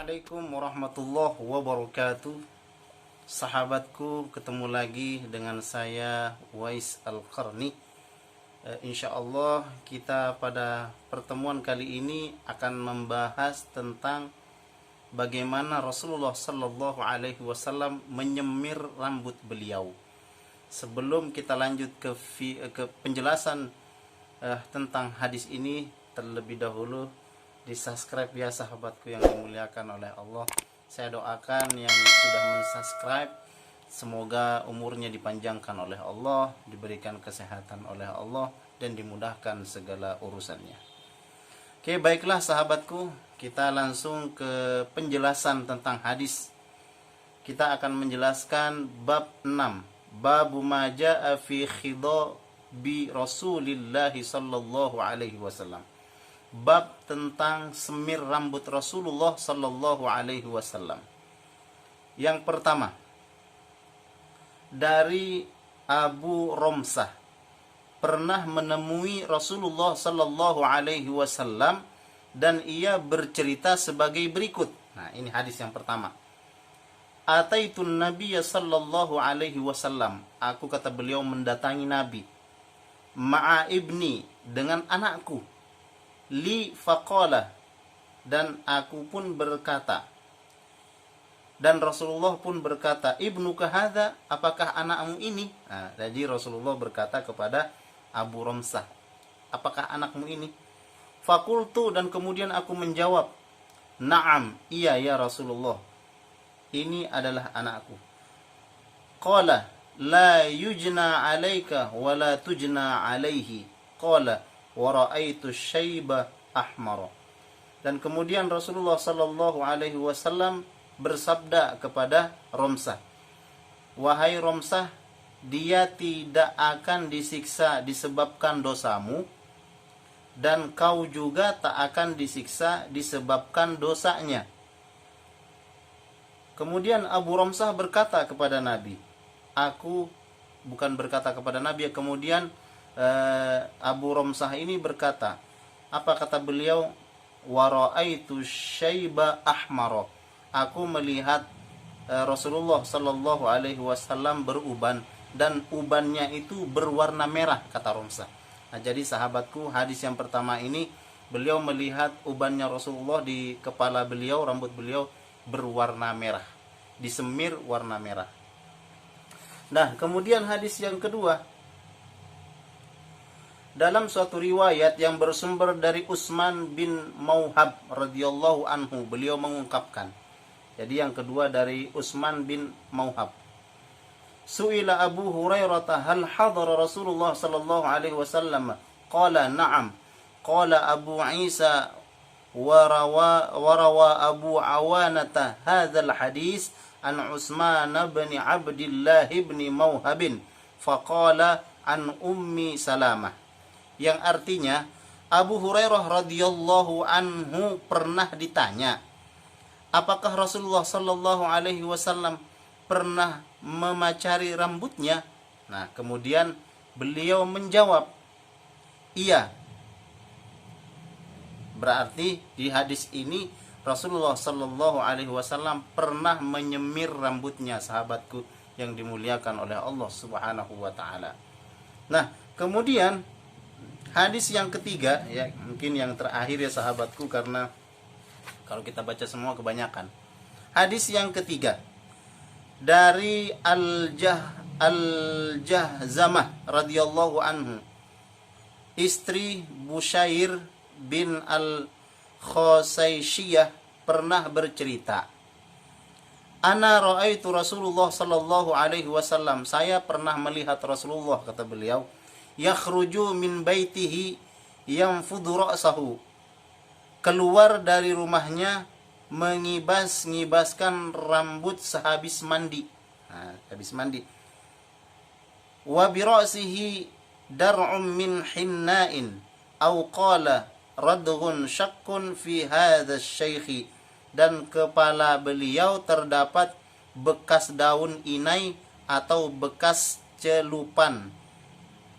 Assalamualaikum warahmatullahi wabarakatuh. Sahabatku, ketemu lagi dengan saya Wais Al-Qarni. Insyaallah kita pada pertemuan kali ini akan membahas tentang bagaimana Rasulullah Sallallahu Alaihi Wasallam menyemir rambut beliau. Sebelum kita lanjut ke penjelasan tentang hadis ini, terlebih dahulu di subscribe ya sahabatku yang dimuliakan oleh Allah. Saya doakan yang sudah mensubscribe semoga umurnya dipanjangkan oleh Allah, diberikan kesehatan oleh Allah, dan dimudahkan segala urusannya. Oke, baiklah sahabatku, kita langsung ke penjelasan tentang hadis. Kita akan menjelaskan bab 6, babu ma jaa fi khidabi Rasulillah sallallahu alaihi wasallam. Bab tentang semir rambut Rasulullah sallallahu alaihi wasallam. Yang pertama, dari Abu Romsah pernah menemui Rasulullah sallallahu alaihi wasallam dan ia bercerita sebagai berikut. Nah, ini hadis yang pertama. Ataitun Nabiyya sallallahu alaihi wasallam. Aku, kata beliau, mendatangi Nabi. Ma'a ibni, dengan anakku. Li faqala, dan aku pun berkata, dan Rasulullah pun berkata, ibnuka hadza, apakah anakmu ini? Nah, jadi Rasulullah berkata kepada Abu Romsah, apakah anakmu ini? Fakultu, dan kemudian aku menjawab, na'am, iya ya Rasulullah, ini adalah anakku. Qala la yujna alaika wa la tujna alaihi. Qala wa ra'aitu syaiba ahmara. Dan kemudian Rasulullah sallallahu alaihi wasallam bersabda kepada Romsah, wahai Romsah, dia tidak akan disiksa disebabkan dosamu, dan kau juga tak akan disiksa disebabkan dosanya. Kemudian Abu Romsah berkata kepada Nabi, kemudian Abu Romsah ini berkata, apa kata beliau? Wa ra'aitu syaiba ahmara. Aku melihat Rasulullah sallallahu alaihi wasallam beruban, dan ubannya itu berwarna merah, kata Romsah. Nah, jadi sahabatku, hadis yang pertama ini beliau melihat ubannya Rasulullah di kepala beliau, rambut beliau berwarna merah, disemir warna merah. Nah, kemudian hadis yang kedua, dalam suatu riwayat yang bersumber dari Utsman bin Mauhab radhiyallahu anhu, beliau mengungkapkan. Jadi yang kedua dari Utsman bin Mauhab. Su'ila Abu Hurairah hal hadara Rasulullah sallallahu alaihi wasallam? Qala na'am. Qala Abu Isa warawa Abu Awanata hadzal hadis an Utsman bin Abdullah bin Mauhab faqala an Ummi Salamah. Yang artinya, Abu Hurairah radhiyallahu anhu pernah ditanya, apakah Rasulullah sallallahu alaihi wasallam pernah memacari rambutnya? Nah, kemudian beliau menjawab, iya. Berarti di hadis ini Rasulullah sallallahu alaihi wasallam pernah menyemir rambutnya, sahabatku yang dimuliakan oleh Allah Subhanahu wa taala. Nah, kemudian hadis yang ketiga, ya mungkin yang terakhir ya sahabatku, karena kalau kita baca semua kebanyakan. Hadis yang ketiga dari Al-Jahzamah radhiyallahu anhu, istri Busyair bin Al-Khosaisyiyah pernah bercerita, ana ra'aitu Rasulullah sallallahu alaihi wasallam, saya pernah melihat Rasulullah, kata beliau, yakhruju min baitihi yanfudu ra'sahu, keluar dari rumahnya mengibaskan rambut sehabis mandi. Nah, habis mandi. Wa bi ra'sihi dar'un min hinna'in aw qala radghun syaqqun fi hadha asy-syaikh, dan kepala beliau terdapat bekas daun inai atau bekas celupan,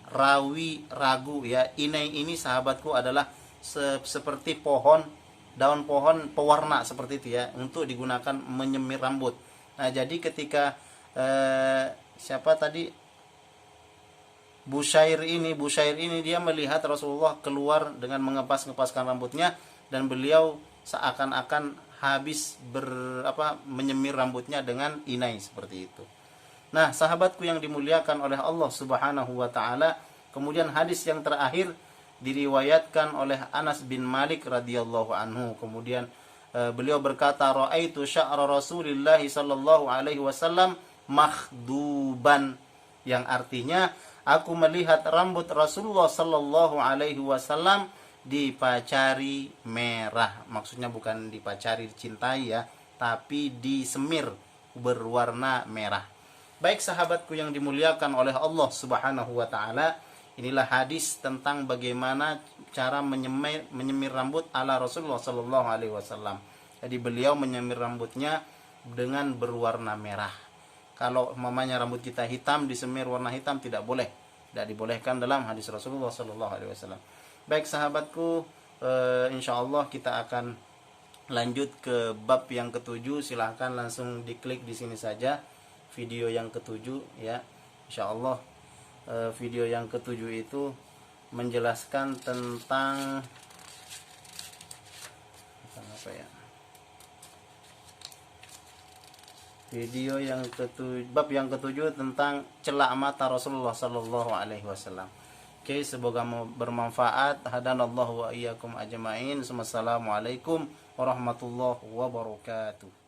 ragu ya. Inai ini sahabatku adalah seperti pohon daun pohon pewarna seperti itu ya, untuk digunakan menyemir rambut. Nah, jadi ketika siapa tadi, Busyair ini dia melihat Rasulullah keluar dengan mengepas-ngepaskan rambutnya, dan beliau seakan-akan habis menyemir rambutnya dengan inai seperti itu. Nah, sahabatku yang dimuliakan oleh Allah Subhanahu wa taala, kemudian hadis yang terakhir diriwayatkan oleh Anas bin Malik radhiyallahu anhu. Kemudian beliau berkata, "Ra'aitu sya'ra Rasulillah sallallahu alaihi wasallam makhduban," yang artinya aku melihat rambut Rasulullah sallallahu alaihi wasallam dipacari merah. Maksudnya bukan dipacari, dicintai ya, tapi disemir berwarna merah. Baik sahabatku yang dimuliakan oleh Allah Subhanahu wa taala, inilah hadis tentang bagaimana cara menyemir rambut ala Rasulullah sallallahu alaihi wasallam. Jadi beliau menyemir rambutnya dengan berwarna merah. Kalau mamanya rambut kita hitam, disemir warna hitam tidak boleh. Tidak dibolehkan dalam hadis Rasulullah sallallahu alaihi wasallam. Baik sahabatku, insyaallah kita akan lanjut ke bab yang ketujuh. Silahkan langsung diklik di sini saja video yang ketujuh ya. Insyaallah video yang ketujuh itu menjelaskan tentang apa ya? Video yang bab yang ketujuh tentang celak mata Rasulullah sallallahu alaihi wasallam. Oke, semoga bermanfaat. Hadanallahu wa iyyakum ajmain. Wassalamualaikum warahmatullahi wabarakatuh.